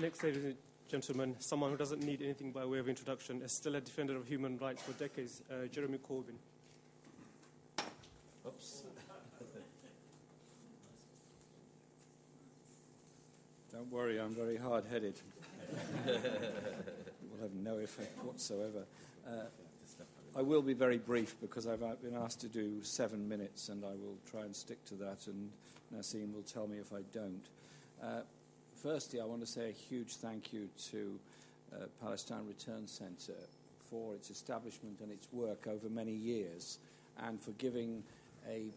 Next, ladies and gentlemen, someone who doesn't need anything by way of introduction, is still a defender of human rights for decades, Jeremy Corbyn. Oops. Don't worry, I'm very hard-headed. It will have no effect whatsoever. I will be very brief because I've been asked to do 7 minutes, and I will try and stick to that, and Nassim will tell me if I don't. Firstly, I want to say a huge thank you to Palestinian Return Centre for its establishment and its work over many years, and for giving a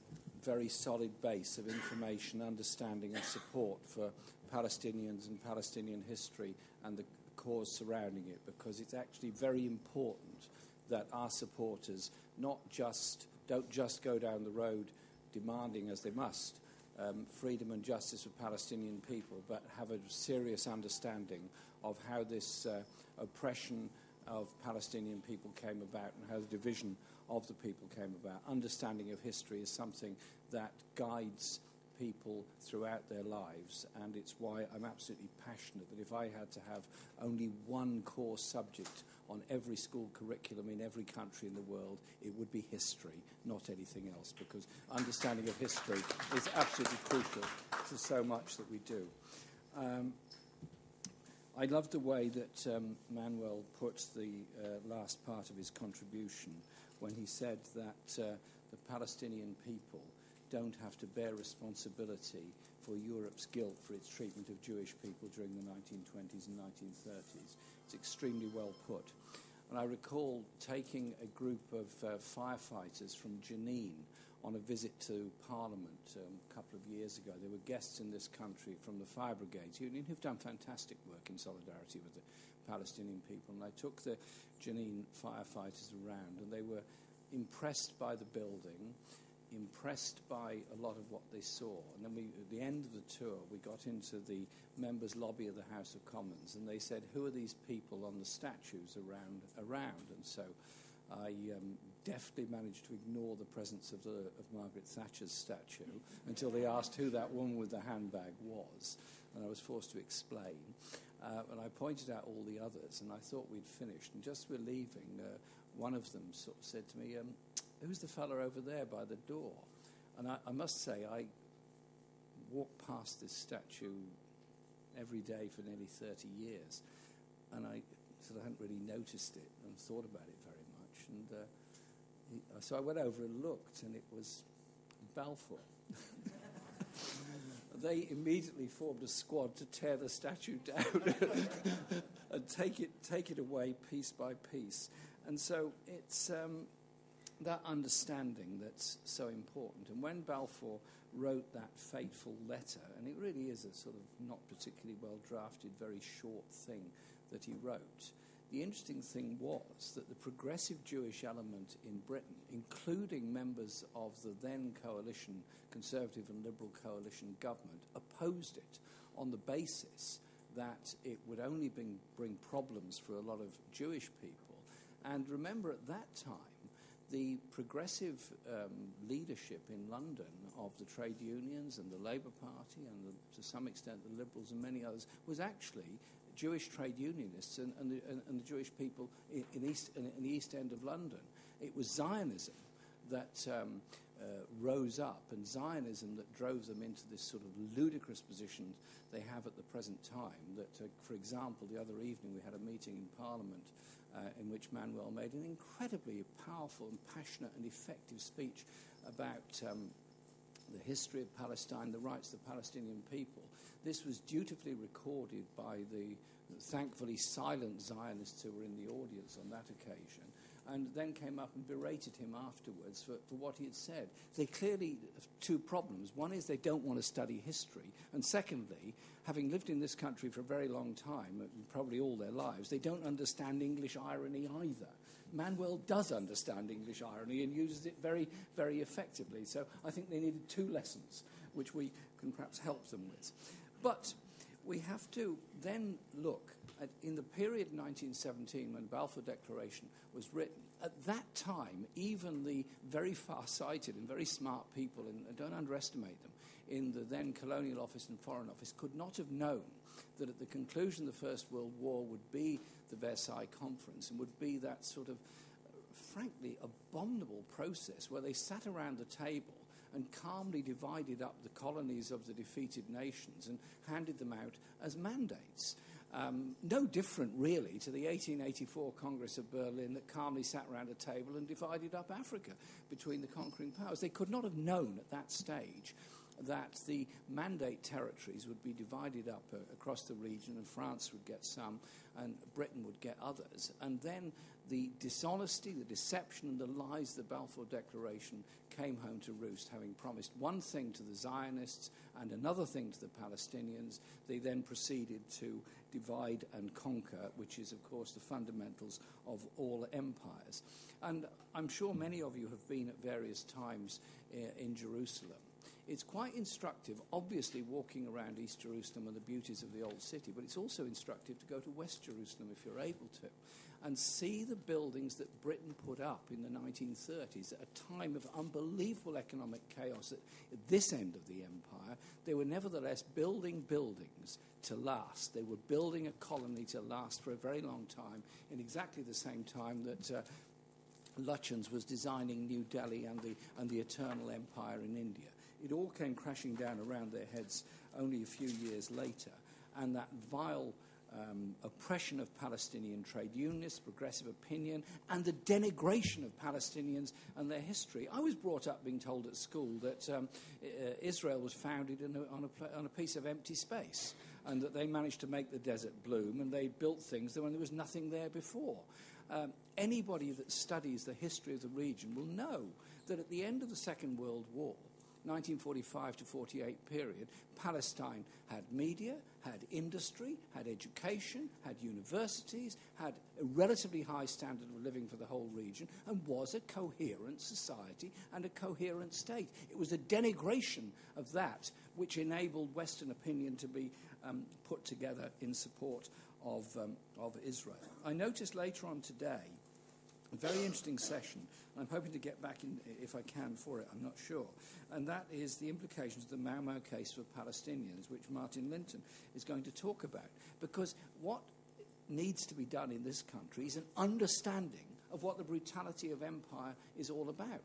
very solid base of information, understanding and support for Palestinians and Palestinian history and the cause surrounding it, because it's actually very important that our supporters don't just go down the road demanding, as they must, freedom and justice for Palestinian people, but have a serious understanding of how this oppression of Palestinian people came about and how the division of the people came about. Understanding of history is something that guides people throughout their lives, and it's why I'm absolutely passionate that if I had to have only one core subject on every school curriculum in every country in the world, it would be history, not anything else, because understanding of history is absolutely crucial to so much that we do. I love the way that Manuel put the last part of his contribution when he said that the Palestinian people don't have to bear responsibility for Europe's guilt for its treatment of Jewish people during the 1920s and 1930s. It's extremely well put. And I recall taking a group of firefighters from Jenin on a visit to Parliament a couple of years ago. They were guests in this country from the Fire Brigades Union, who've done fantastic work in solidarity with the Palestinian people. And I took the Jenin firefighters around, and they were impressed by the building, impressed by a lot of what they saw. And then at the end of the tour, we got into the members' lobby of the House of Commons, and they said, who are these people on the statues around? And so I deftly managed to ignore the presence of Margaret Thatcher's statue until they asked who that woman with the handbag was, and I was forced to explain. And I pointed out all the others, and I thought we'd finished. And just as we're leaving, one of them sort of said to me, who's the fella over there by the door? And I must say, I walked past this statue every day for nearly 30 years, and I sort of hadn't really noticed it and thought about it very much. And so I went over and looked, and it was Balfour. They immediately formed a squad to tear the statue down and take it away piece by piece. And so it's that understanding that's so important. And when Balfour wrote that fateful letter, and it really is a sort of not particularly well-drafted, very short thing that he wrote, the interesting thing was that the progressive Jewish element in Britain, including members of the then coalition, Conservative and Liberal coalition government, opposed it on the basis that it would only bring problems for a lot of Jewish people. And remember, at that time, the progressive leadership in London of the trade unions and the Labour Party and to some extent the Liberals and many others was actually Jewish trade unionists and the Jewish people in the East End of London. It was Zionism that rose up, and Zionism that drove them into this sort of ludicrous position they have at the present time. That, for example, the other evening we had a meeting in Parliament in which Manuel made an incredibly powerful and passionate and effective speech about the history of Palestine, the rights of the Palestinian people. This was dutifully recorded by the thankfully silent Zionists who were in the audience on that occasion, and then came up and berated him afterwards for what he had said. They clearly have two problems. One is they don't want to study history, and secondly, having lived in this country for a very long time, probably all their lives, they don't understand English irony either. Manuel does understand English irony and uses it very, very effectively. So I think they needed two lessons, which we can perhaps help them with. But we have to then look at, in the period 1917, when the Balfour Declaration was written, at that time, even the very far-sighted and very smart people, and don't underestimate them, in the then Colonial Office and Foreign Office could not have known that at the conclusion of the First World War would be the Versailles Conference and would be that sort of, frankly, abominable process where they sat around the table and calmly divided up the colonies of the defeated nations and handed them out as mandates. No different, really, to the 1884 Congress of Berlin that calmly sat around a table and divided up Africa between the conquering powers. They could not have known at that stage that the mandate territories would be divided up across the region, and France would get some and Britain would get others. And then the dishonesty, the deception and the lies of the Balfour Declaration came home to roost, having promised one thing to the Zionists and another thing to the Palestinians. They then proceeded to divide and conquer, which is, of course, the fundamentals of all empires. And I'm sure many of you have been at various times in Jerusalem. It's quite instructive, obviously, walking around East Jerusalem and the beauties of the old city, but it's also instructive to go to West Jerusalem if you're able to, and see the buildings that Britain put up in the 1930s at a time of unbelievable economic chaos at this end of the empire. They were nevertheless building buildings to last. They were building a colony to last for a very long time, in exactly the same time that Lutyens was designing New Delhi and the Eternal Empire in India. It all came crashing down around their heads only a few years later, and that vile oppression of Palestinian trade unionists, progressive opinion, and the denigration of Palestinians and their history. I was brought up being told at school that Israel was founded on a piece of empty space, and that they managed to make the desert bloom, and they built things when there was nothing there before. Anybody that studies the history of the region will know that at the end of the Second World War, 1945 to 48 period, Palestine had media, had industry, had education, had universities, had a relatively high standard of living for the whole region, and was a coherent society and a coherent state. It was the denigration of that which enabled Western opinion to be put together in support of Israel. I noticed later on today a very interesting session. I'm hoping to get back in, if I can, for it. I'm not sure. And that is the implications of the Mau Mau case for Palestinians, which Martin Linton is going to talk about. Because what needs to be done in this country is an understanding of what the brutality of empire is all about.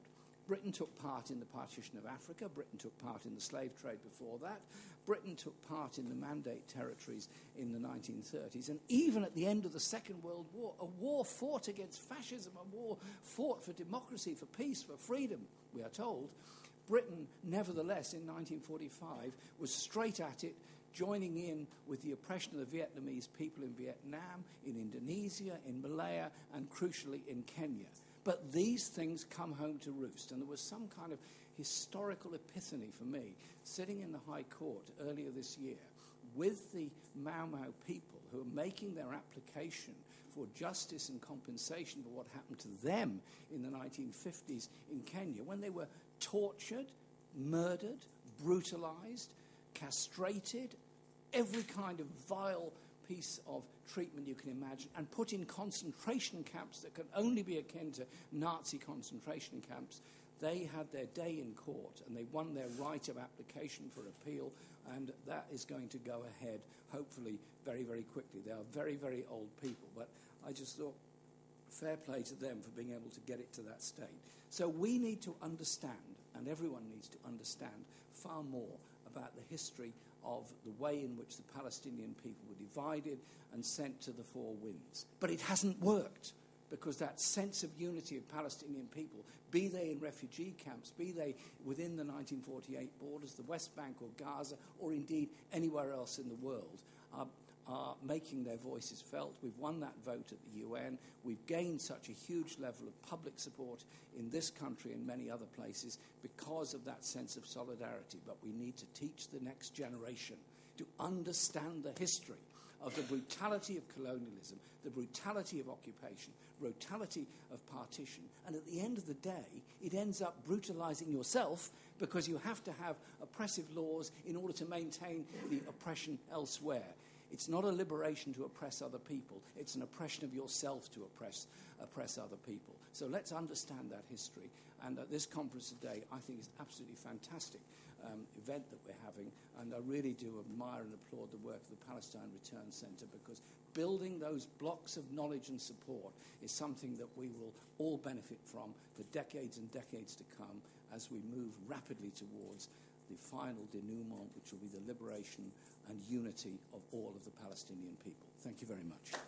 Britain took part in the partition of Africa. Britain took part in the slave trade before that. Britain took part in the Mandate territories in the 1930s. And even at the end of the Second World War, a war fought against fascism, a war fought for democracy, for peace, for freedom, we are told. Britain, nevertheless, in 1945, was straight at it, joining in with the oppression of the Vietnamese people in Vietnam, in Indonesia, in Malaya, and crucially in Kenya. But these things come home to roost, and there was some kind of historical epiphany for me, sitting in the High Court earlier this year with the Mau Mau people who are making their application for justice and compensation for what happened to them in the 1950s in Kenya, when they were tortured, murdered, brutalized, castrated, every kind of vile piece of treatment you can imagine, and put in concentration camps that can only be akin to Nazi concentration camps. They had their day in court, and they won their right of application for appeal, and that is going to go ahead, hopefully, very, very quickly. They are very, very old people, but I just thought, fair play to them for being able to get it to that state. So we need to understand, and everyone needs to understand, far more about the history of the way in which the Palestinian people were divided and sent to the four winds. But it hasn't worked, because that sense of unity of Palestinian people, be they in refugee camps, be they within the 1948 borders, the West Bank or Gaza, or indeed anywhere else in the world, are making their voices felt. We've won that vote at the UN. We've gained such a huge level of public support in this country and many other places because of that sense of solidarity. But we need to teach the next generation to understand the history of the brutality of colonialism, the brutality of occupation, brutality of partition. And at the end of the day, it ends up brutalizing yourself, because you have to have oppressive laws in order to maintain the oppression elsewhere. It's not a liberation to oppress other people. It's an oppression of yourself to oppress other people. So let's understand that history. And this conference today, I think, is absolutely fantastic. event that we're having, and I really do admire and applaud the work of the Palestinian Return Centre, because building those blocks of knowledge and support is something that we will all benefit from for decades and decades to come as we move rapidly towards the final denouement, which will be the liberation and unity of all of the Palestinian people. Thank you very much.